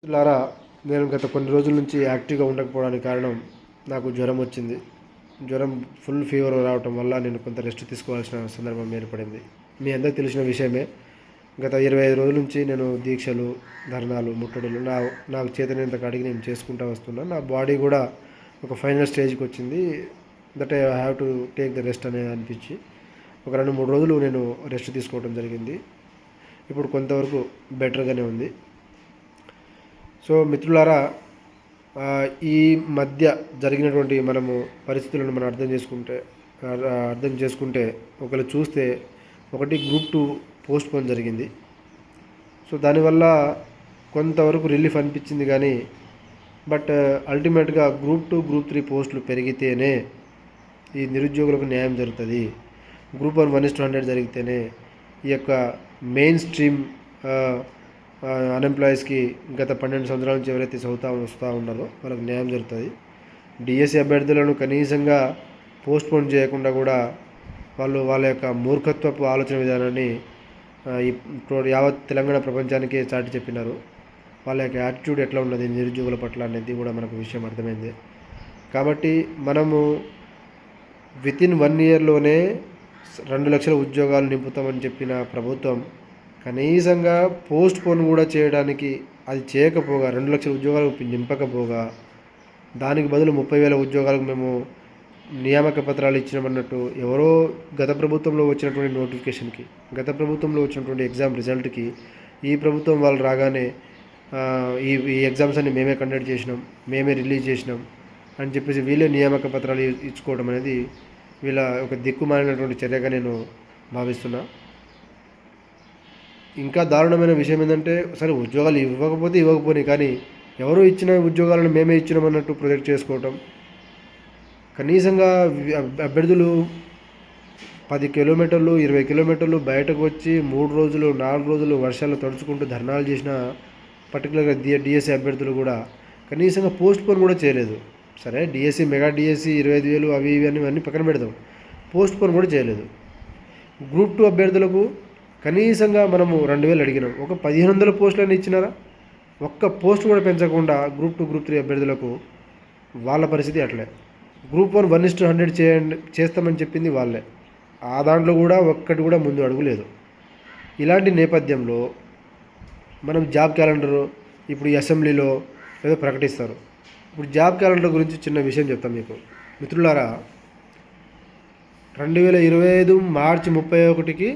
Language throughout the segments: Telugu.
లారా నేను గత కొన్ని రోజుల నుంచి యాక్టివ్గా ఉండకపోవడానికి కారణం నాకు జ్వరం వచ్చింది. జ్వరం ఫుల్ ఫీవర్ రావటం వల్ల నేను కొంత రెస్ట్ తీసుకోవాల్సిన సందర్భం ఏర్పడింది. మీ అందరికీ తెలిసిన విషయమే. గత 25 రోజుల నుంచి నేను దీక్షలు, ధర్నాలు, ముట్టడులు నాకు చేతనైనంత కాడికి నేను చేసుకుంటూ వస్తున్నా. నా బాడీ కూడా ఒక ఫైనల్ స్టేజ్కి వచ్చింది. That I have to take the rest అనేది అనిపించి ఒక 2-3 రోజులు నేను రెస్ట్ తీసుకోవడం జరిగింది. ఇప్పుడు కొంతవరకు బెటర్గానే ఉంది. సో మిత్రులారా, ఈ మధ్య జరిగినటువంటి పరిస్థితులను మనం అర్థం చేసుకుంటే ఒకవేళ చూస్తే ఒకటి గ్రూప్ 2 పోస్ట్పోన్ జరిగింది. సో దానివల్ల కొంతవరకు రిలీఫ్ అనిపించింది, కానీ బట్ అల్టిమేట్గా గ్రూప్ 2, గ్రూప్ 3 పోస్టులు పెరిగితేనే ఈ నిరుద్యోగులకు న్యాయం జరుగుతుంది. గ్రూప్ 1 1:100 జరిగితేనే ఈ యొక్క మెయిన్ స్ట్రీమ్ అన్ఎంప్లాయీస్కి గత 12 సంవత్సరాల నుంచి ఎవరైతే వస్తూ ఉన్నారో వాళ్ళకి న్యాయం జరుగుతుంది. డిఎస్సి అభ్యర్థులను కనీసంగా పోస్ట్పోన్ చేయకుండా కూడా వాళ్ళ యొక్క మూర్ఖత్వపు ఆలోచన విధానాన్ని యావత్ తెలంగాణ ప్రపంచానికే చాటి చెప్పినారు. వాళ్ళ యొక్క యాటిట్యూడ్ ఎట్లా ఉన్నది నిరుద్యోగుల పట్ల అనేది కూడా మనకు విషయం అర్థమైంది. కాబట్టి మనము వితిన్ 1 ఇయర్లోనే 2 లక్షల ఉద్యోగాలు నింపుతామని చెప్పిన ప్రభుత్వం కనీసంగా పోస్ట్పోన్ కూడా చేయడానికి అది చేయకపోగా 2 లక్షల ఉద్యోగాలు నింపకపోగా దానికి బదులు 30,000 ఉద్యోగాలకు మేము నియామక పత్రాలు ఇచ్చినామన్నట్టు ఎవరో గత ప్రభుత్వంలో వచ్చినటువంటి నోటిఫికేషన్కి, గత ప్రభుత్వంలో వచ్చినటువంటి ఎగ్జామ్ రిజల్ట్కి ఈ ప్రభుత్వం వాళ్ళు రాగానే ఈ ఎగ్జామ్స్ అన్ని మేమే కండక్ట్ చేసినాం, మేమే రిలీజ్ చేసినాం అని చెప్పేసి వీళ్ళే నియామక పత్రాలు ఇచ్చుకోవడం అనేది వీళ్ళ ఒక దిక్కుమాలినటువంటి చర్యగా నేను భావిస్తున్నా. ఇంకా దారుణమైన విషయం ఏంటంటే, సరే ఉద్యోగాలు ఇవ్వకపోతే కానీ ఎవరో ఇచ్చిన ఉద్యోగాలను మేమే ఇచ్చినామన్నట్టు ప్రొజెక్ట్ చేసుకోవటం. కనీసంగా అభ్యర్థులు 10 కిలోమీటర్లు 20 కిలోమీటర్లు బయటకు వచ్చి 3 రోజులు 4 రోజులు వర్షాలు తడుచుకుంటూ ధర్నాలు చేసిన పర్టికులర్గా డిఎస్సి అభ్యర్థులు కూడా కనీసంగా పోస్ట్పోన్ కూడా చేయలేదు. సరే డిఎస్సి, మెగా డిఎస్సి 25,000 అవి అన్నీ పక్కన పెడదాం, పోస్ట్పోన్ కూడా చేయలేదు. గ్రూప్ 2 అభ్యర్థులకు కనీసంగా మనము 2,000 అడిగినాం, ఒక 1,500 పోస్టులని ఇచ్చినారా? ఒక్క పోస్ట్ కూడా పెంచకుండా గ్రూప్ 2, గ్రూప్ 3 అభ్యర్థులకు వాళ్ళ పరిస్థితి అట్లే. గ్రూప్ 1 1:100 చేస్తామని చెప్పింది వాళ్ళే, ఆ దాంట్లో కూడా ఒక్కటి కూడా ముందు అడుగు లేదు. ఇలాంటి నేపథ్యంలో మనం జాబ్ క్యాలెండరు ఇప్పుడు ఈ అసెంబ్లీలో ఏదో ప్రకటిస్తారు. ఇప్పుడు జాబ్ క్యాలెండర్ గురించి చిన్న విషయం చెప్తాం మీకు మిత్రులారా. 2025 మార్చి 31కి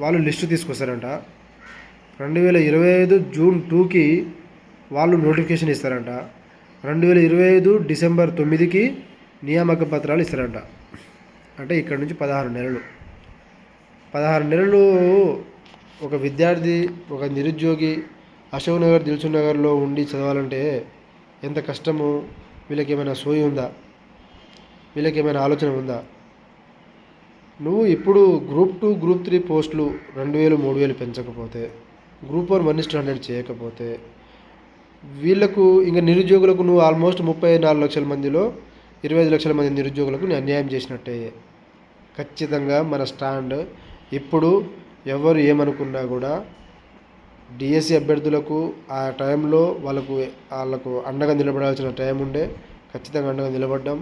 వాళ్ళు లిస్టు తీసుకొస్తారంట. 2025 జూన్ 2కి వాళ్ళు నోటిఫికేషన్ ఇస్తారంట. 2025 డిసెంబర్ 9కి నియామక పత్రాలు ఇస్తారంట. అంటే ఇక్కడ నుంచి 16 నెలలు. 16 నెలలు ఒక విద్యార్థి, ఒక నిరుద్యోగి అశోక్ నగర్, దిల్సుఖ్ నగర్లో ఉండి చదవాలంటే ఎంత కష్టమో వీళ్ళకి ఏమైనా సోయి ఉందా? వీళ్ళకి ఏమైనా ఆలోచన ఉందా? నువ్వు ఇప్పుడు గ్రూప్ 2, గ్రూప్ 3 పోస్టులు 2,000, 3,000 పెంచకపోతే, గ్రూప్ 1 1:100 చేయకపోతే వీళ్లకు ఇంకా నిరుద్యోగులకు నువ్వు ఆల్మోస్ట్ 34 లక్షల మందిలో 25 లక్షల మంది నిరుద్యోగులకు అన్యాయం చేసినట్టే. ఖచ్చితంగా మన స్టాండ్ ఇప్పుడు ఎవరు ఏమనుకున్నా కూడా డిఎస్సి అభ్యర్థులకు ఆ టైంలో వాళ్ళకు అండగా నిలబడాల్సిన టైం ఉండే, ఖచ్చితంగా అండగా నిలబడ్డాం.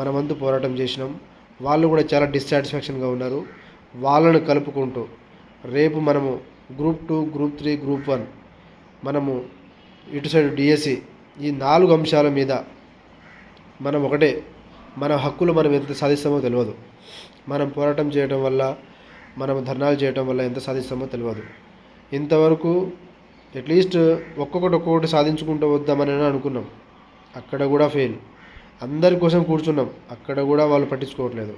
మన వంతు పోరాటం చేసినాం. వాళ్ళు కూడా చాలా డిస్సాటిస్ఫాక్షన్గా ఉన్నారు. వాళ్ళను కలుపుకుంటూ రేపు మనము గ్రూప్ 2, గ్రూప్ 3, గ్రూప్ 1 మనము ఇటు సైడ్ డిఎస్సి ఈ 4 అంశాల మీద మనం ఒకటే, మన హక్కులు మనం ఎంత సాధిస్తామో తెలియదు. మనం పోరాటం చేయడం వల్ల, మనం ధర్నాలు చేయడం వల్ల ఎంత సాధిస్తామో తెలియదు. ఇంతవరకు అట్లీస్ట్ ఒక్కొక్కటి సాధించుకుంటూ వద్దామని అనుకున్నాం, అక్కడ కూడా ఫెయిల్. అందరి కోసం కూర్చున్నాం, అక్కడ కూడా వాళ్ళు పట్టించుకోవట్లేదు.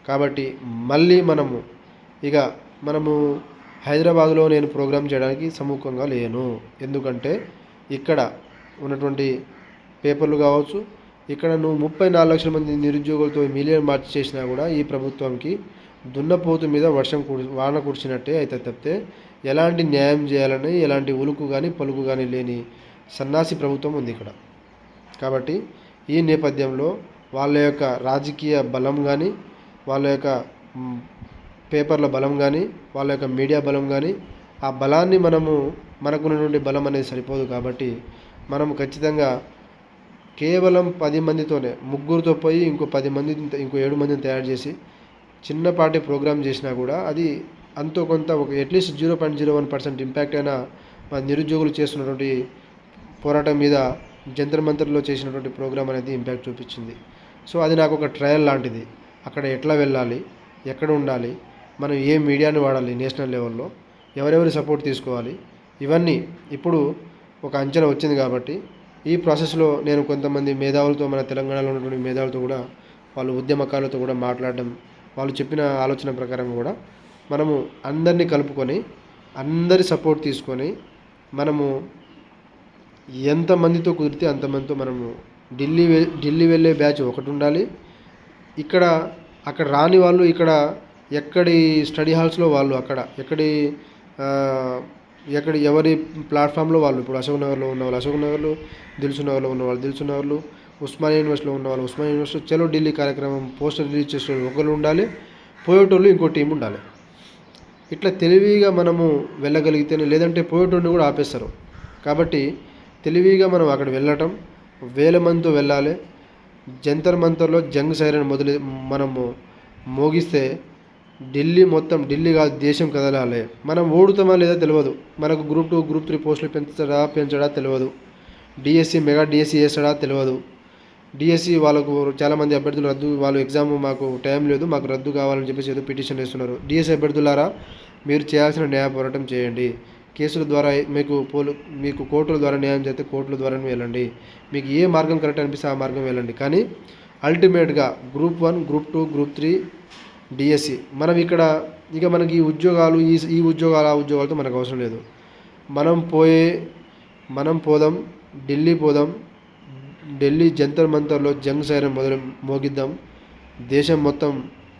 కాబట్టి మళ్ళీ మనము హైదరాబాద్లో నేను ప్రోగ్రామ్ చేయడానికి సముఖంగా లేను. ఎందుకంటే ఇక్కడ ఉన్నటువంటి పేపర్లు కావచ్చు, ఇక్కడ నువ్వు 34 లక్షల మంది నిరుద్యోగులతో మిలియన్ మార్చి చేసినా కూడా ఈ ప్రభుత్వంకి దున్నపోతు మీద వాన కురిచినట్టే అయితే తప్పితే ఎలాంటి న్యాయం చేయాలని ఎలాంటి ఉలుకు కానీ పలుకు కానీ లేని సన్నాసి ప్రభుత్వం ఉంది ఇక్కడ. కాబట్టి ఈ నేపథ్యంలో వాళ్ళ యొక్క రాజకీయ బలం కానీ, వాళ్ళ యొక్క పేపర్ల బలం కానీ, వాళ్ళ యొక్క మీడియా బలం కానీ, ఆ బలాన్ని మనము మనకున్నటువంటి బలం అనేది సరిపోదు. కాబట్టి మనం ఖచ్చితంగా కేవలం 10 మందితోనే, ముగ్గురితో పోయి ఇంకో 10 మంది, ఇంకో 7 మందిని తయారు చేసి చిన్నపాటి ప్రోగ్రామ్ చేసినా కూడా అది అంతో కొంత ఒక అట్లీస్ట్ 0.01% ఇంపాక్ట్ అయినా మన నిరుద్యోగులు చేస్తున్నటువంటి పోరాటం మీద జంతర్ మంతర్లో చేసినటువంటి ప్రోగ్రామ్ అనేది ఇంపాక్ట్ చూపించింది. సో అది నాకు ఒక ట్రయల్ లాంటిది. అక్కడ ఎట్లా వెళ్ళాలి, ఎక్కడ ఉండాలి, మనం ఏ మీడియాని వాడాలి, నేషనల్ లెవెల్లో ఎవరెవరి సపోర్ట్ తీసుకోవాలి, ఇవన్నీ ఇప్పుడు ఒక అంచనా వచ్చింది. కాబట్టి ఈ ప్రాసెస్లో నేను కొంతమంది మేధావులతో, మన తెలంగాణలో ఉన్నటువంటి మేధావులతో కూడా, వాళ్ళు ఉద్యమకారులతో కూడా మాట్లాడడం, వాళ్ళు చెప్పిన ఆలోచన ప్రకారం కూడా మనము అందరినీ కలుపుకొని, అందరి సపోర్ట్ తీసుకొని, మనము ఎంతమందితో కుదిరితే అంతమందితో మనము ఢిల్లీ వెళ్ళే బ్యాచ్ ఒకటి ఉండాలి. అక్కడ రాని వాళ్ళు ఇక్కడ ఎక్కడి స్టడీ హాల్స్లో వాళ్ళు, అక్కడ ఎవరి ప్లాట్ఫామ్లో వాళ్ళు, ఇప్పుడు అశోక్ నగర్లో ఉన్న వాళ్ళు అశోక్ నగర్లో, దిల్సుఖ్ నగర్లో ఉన్న వాళ్ళు దిల్సుఖ్ నగర్లో, ఉస్మానియా యూనివర్సిటీలో ఉన్న వాళ్ళు ఉస్మానియా యూనివర్సిటీ, చలో ఢిల్లీ కార్యక్రమం పోస్టర్ రిలీజ్ చేసే ఒకరు ఉండాలి, పోయేటోళ్ళు ఇంకో టీం ఉండాలి. ఇట్లా తెలివిగా మనము వెళ్ళగలిగితేనే, లేదంటే పోయేటోడిని కూడా ఆపేస్తారు. కాబట్టి తెలివిగా మనం అక్కడ వెళ్ళటం, వేల మందితో వెళ్ళాలి. జంతర్ మంతర్లో జంగ్ సైరన్ మనము మోగిస్తే ఢిల్లీ మొత్తం, ఢిల్లీ కాదు దేశం కదలాలి. మనం ఓడుతామా లేదా తెలియదు, మనకు గ్రూప్ 2 గ్రూప్ 3 పోస్టులు పెంచడా తెలియదు, డిఎస్సి మెగా డిఎస్సి చేస్తాడా తెలియదు. డిఎస్సి వాళ్ళకు చాలామంది అభ్యర్థులు రద్దు, వాళ్ళు ఎగ్జామ్ మాకు టైం లేదు, మాకు రద్దు కావాలని చెప్పేసి ఏదో పిటిషన్ వేస్తున్నారు. డిఎస్సి అభ్యర్థులారా, మీరు చేయాల్సిన న్యాయ పోరాటం చేయండి. కేసుల ద్వారా మీకు కోర్టుల ద్వారా న్యాయం చేస్తే కోర్టుల ద్వారానే వెళ్ళండి. మీకు ఏ మార్గం కరెక్ట్ అనిపిస్తే ఆ మార్గం వెళ్ళండి. కానీ అల్టిమేట్గా గ్రూప్ 1, గ్రూప్ 2, గ్రూప్ 3, డిఎస్సి మనం ఇక్కడ ఇక మనకి ఈ ఉద్యోగాలు, ఈ ఉద్యోగాలు ఆ ఉద్యోగాలతో మనకు అవసరం లేదు. మనం పోదాం, ఢిల్లీ పోదాం, ఢిల్లీ జంతర్ మంతర్లో జంగ్ సైరన్ మోగిద్దాం. దేశం మొత్తం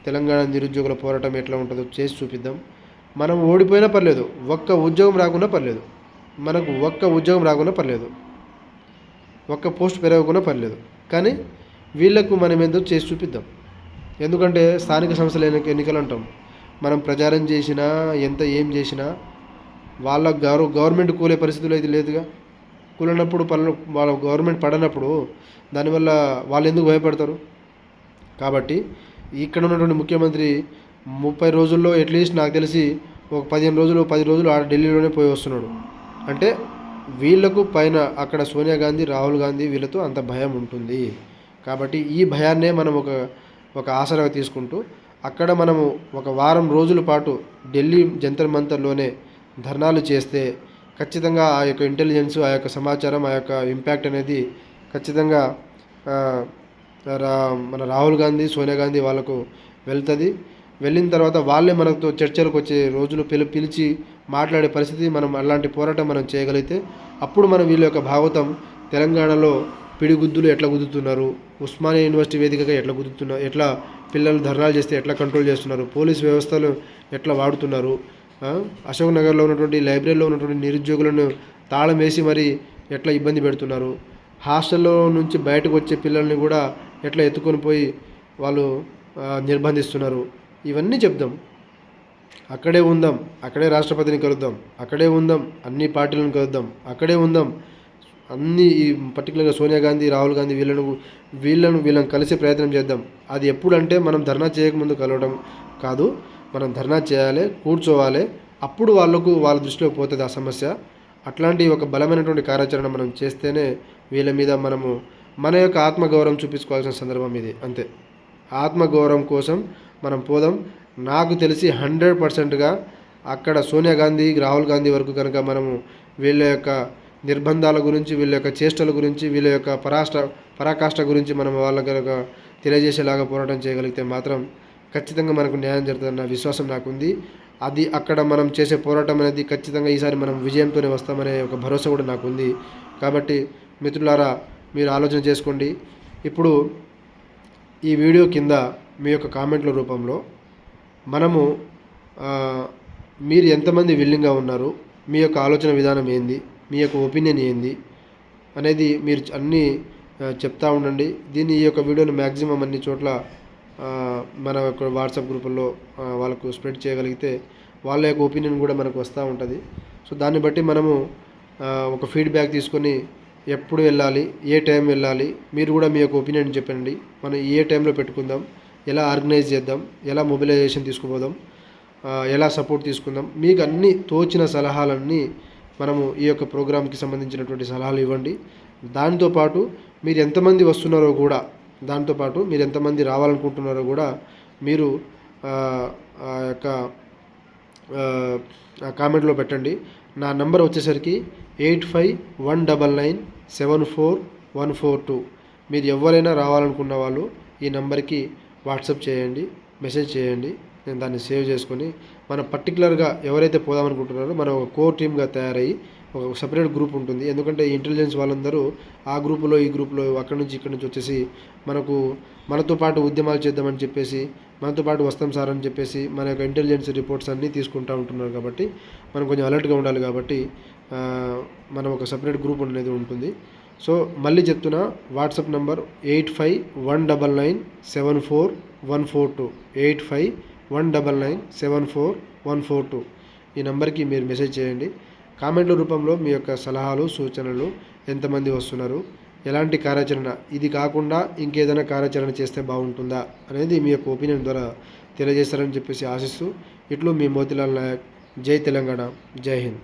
తెలంగాణ నిరుద్యోగుల పోరాటం ఎట్లా ఉంటుందో చేసి చూపిద్దాం. మనం ఓడిపోయినా పర్లేదు, ఒక్క ఉద్యోగం రాకున్నా పర్లేదు, మనకు ఒక్క ఉద్యోగం రాకున్నా పర్లేదు, ఒక్క పోస్ట్ పెరగకున్నా పర్లేదు, కానీ వీళ్లకు మనం ఏందో చేసి చూపిద్దాం. ఎందుకంటే స్థానిక సంస్థల ఎన్నికలు అంటాం, మనం ప్రచారం చేసినా ఏం చేసినా వాళ్ళ గవర్నమెంట్ కూలే పరిస్థితులు అయితే లేదుగా. కూలినప్పుడు వాళ్ళ గవర్నమెంట్ పడనప్పుడు దానివల్ల వాళ్ళు ఎందుకు భయపడతారు? కాబట్టి ఇక్కడ ఉన్నటువంటి ముఖ్యమంత్రి 30 రోజుల్లో అట్లీస్ట్ నాకు తెలిసి ఒక 15 రోజులు 10 రోజులు ఆ ఢిల్లీలోనే పోయి వస్తున్నాడు. అంటే వీళ్లకు పైన అక్కడ సోనియా గాంధీ, రాహుల్ గాంధీ వీళ్ళతో అంత భయం ఉంటుంది. కాబట్టి ఈ భయాన్నే మనం ఒక ఆసరాగా తీసుకుంటూ అక్కడ మనము ఒక వారం రోజుల పాటు ఢిల్లీ జంతర్ మంతర్లోనే ధర్నాలు చేస్తే ఖచ్చితంగా ఆ యొక్క ఇంటెలిజెన్స్, ఆ యొక్క సమాచారం, ఆ యొక్క ఇంపాక్ట్ అనేది ఖచ్చితంగా మన రాహుల్ గాంధీ, సోనియా గాంధీ వాళ్ళకు వెళ్తుంది. వెళ్ళిన తర్వాత వాళ్ళే మనతో చర్చలకు వచ్చే రోజులు పిలిచి మాట్లాడే పరిస్థితి, మనం అలాంటి పోరాటం మనం చేయగలిగితే అప్పుడు మనం వీళ్ళ యొక్క భాగవతం తెలంగాణలో పిడిగుద్దులు ఎట్లా గుద్దుతున్నారు, ఉస్మానియా యూనివర్సిటీ వేదికగా ఎట్లా గుద్దుతున్నారు, ఎట్లా పిల్లలు ధర్నాలు చేస్తే ఎట్లా కంట్రోల్ చేస్తున్నారు, పోలీస్ వ్యవస్థలు ఎట్లా వాడుతున్నారు, అశోక్ నగర్లో ఉన్నటువంటి లైబ్రరీలో ఉన్నటువంటి నిరుద్యోగులను తాళం వేసి మరి ఎట్లా ఇబ్బంది పెడుతున్నారు, హాస్టల్లో నుంచి బయటకు వచ్చే పిల్లల్ని కూడా ఎట్లా ఎత్తుకొని పోయి వాళ్ళు నిర్బంధిస్తున్నారు. ఇవన్నీ చెప్దాం. అక్కడే ఉందాం, అక్కడే రాష్ట్రపతిని కలుద్దాం, అక్కడే ఉందాం, అన్ని పార్టీలను కలుద్దాం, అక్కడే ఉందాం. అన్ని పర్టికులర్గా సోనియా గాంధీ, రాహుల్ గాంధీ వీళ్ళను కలిసే ప్రయత్నం చేద్దాం. అది ఎప్పుడంటే మనం ధర్నా చేయకముందు కలవడం కాదు, మనం ధర్నా చేయాలి, కూర్చోవాలి. అప్పుడు వాళ్ళ దృష్టిలోకి పోతుంది ఆ సమస్య. అట్లాంటి ఒక బలమైనటువంటి కార్యాచరణ మనం చేస్తేనే వీళ్ళ మీద మనము మన యొక్క ఆత్మగౌరవం చూపించుకోవాల్సిన సందర్భం ఇది. అంతే, ఆత్మగౌరవం కోసం మనం పోదాం. నాకు తెలిసి 100%గా అక్కడ సోనియా గాంధీ, రాహుల్ గాంధీ వరకు కనుక మనము వీళ్ళ యొక్క నిర్బంధాల గురించి, వీళ్ళ యొక్క చేష్టల గురించి, వీళ్ళ యొక్క పరాకాష్ట గురించి మనం వాళ్ళ కనుక తెలియజేసేలాగా పోరాటం చేయగలిగితే మాత్రం ఖచ్చితంగా మనకు న్యాయం జరుగుతుందన్న విశ్వాసం నాకుంది. అది అక్కడ మనం చేసే పోరాటం అనేది ఖచ్చితంగా ఈసారి మనం విజయంతోనే వస్తామనే ఒక భరోసా కూడా నాకుంది. కాబట్టి మిత్రులారా, మీరు ఆలోచన చేసుకోండి. ఇప్పుడు ఈ వీడియో కింద మీ యొక్క కామెంట్ల రూపంలో మనము మీరు ఎంతమంది విల్లింగ్గా ఉన్నారు, మీ యొక్క ఆలోచన విధానం ఏంది, మీ యొక్క ఒపీనియన్ ఏంది అనేది మీరు అన్నీ చెప్తా ఉండండి. ఈ యొక్క వీడియోని మ్యాక్సిమం అన్ని చోట్ల మన యొక్క వాట్సాప్ గ్రూపుల్లో వాళ్ళకు స్ప్రెడ్ చేయగలిగితే వాళ్ళ యొక్క ఒపీనియన్ కూడా మనకు వస్తూ ఉంటుంది. సో దాన్ని బట్టి మనము ఒక ఫీడ్బ్యాక్ తీసుకొని ఎప్పుడు వెళ్ళాలి, ఏ టైం వెళ్ళాలి, మీరు కూడా మీ యొక్క ఒపీనియన్ చెప్పండి. మనం ఏ టైంలో పెట్టుకుందాం, ఎలా ఆర్గనైజ్ చేద్దాం, ఎలా మొబిలైజేషన్ తీసుకుపోదాం, ఎలా సపోర్ట్ తీసుకుందాం, మీకు అన్ని తోచిన సలహాలన్నీ మనము ఈ యొక్క ప్రోగ్రామ్కి సంబంధించినటువంటి సలహాలు ఇవ్వండి. దాంతోపాటు మీరు ఎంతమంది వస్తున్నారో కూడా, దాంతోపాటు మీరు ఎంతమంది రావాలనుకుంటున్నారో కూడా మీరు ఆ యొక్క కామెంట్లో పెట్టండి. నా నంబర్ వచ్చేసరికి 8519974142. మీరు ఎవరైనా రావాలనుకున్న వాళ్ళు ఈ నంబర్కి వాట్సాప్ చేయండి, మెసేజ్ చేయండి. నేను దాన్ని సేవ్ చేసుకొని మనం పర్టికులర్గా ఎవరైతే పోదామనుకుంటున్నారో మనం ఒక కోర్ టీమ్గా తయారయ్యి ఒక సపరేట్ గ్రూప్ ఉంటుంది. ఎందుకంటే ఈ ఇంటెలిజెన్స్ వాళ్ళందరూ ఆ గ్రూపులో ఈ గ్రూప్లో అక్కడి నుంచి ఇక్కడి నుంచి వచ్చేసి మనతో పాటు ఉద్యమాలు చేద్దామని చెప్పేసి, మనతో పాటు వస్తాం సార్ అని చెప్పేసి మన యొక్క ఇంటెలిజెన్స్ రిపోర్ట్స్ అన్నీ తీసుకుంటూ ఉంటున్నారు. కాబట్టి మనం కొంచెం అలర్ట్గా ఉండాలి. కాబట్టి మనం ఒక సపరేట్ గ్రూప్ అనేది ఉంటుంది. సో మళ్ళీ చెప్తున్నా, వాట్సాప్ నంబర్ 8519974142 8519974142. ఈ నెంబర్కి మీరు మెసేజ్ చేయండి. కామెంట్ల రూపంలో మీ యొక్క సలహాలు, సూచనలు, ఎంతమంది వస్తున్నారు, ఎలాంటి కార్యాచరణ, ఇది కాకుండా ఇంకేదైనా కార్యాచరణ చేస్తే బాగుంటుందా అనేది మీ యొక్క ఒపీనియన్ ద్వారా తెలియజేస్తారని చెప్పేసి ఆశిస్తూ, ఇట్లు మీ మోతీలాల్ నాయక్. జై తెలంగాణ, జై హింద్.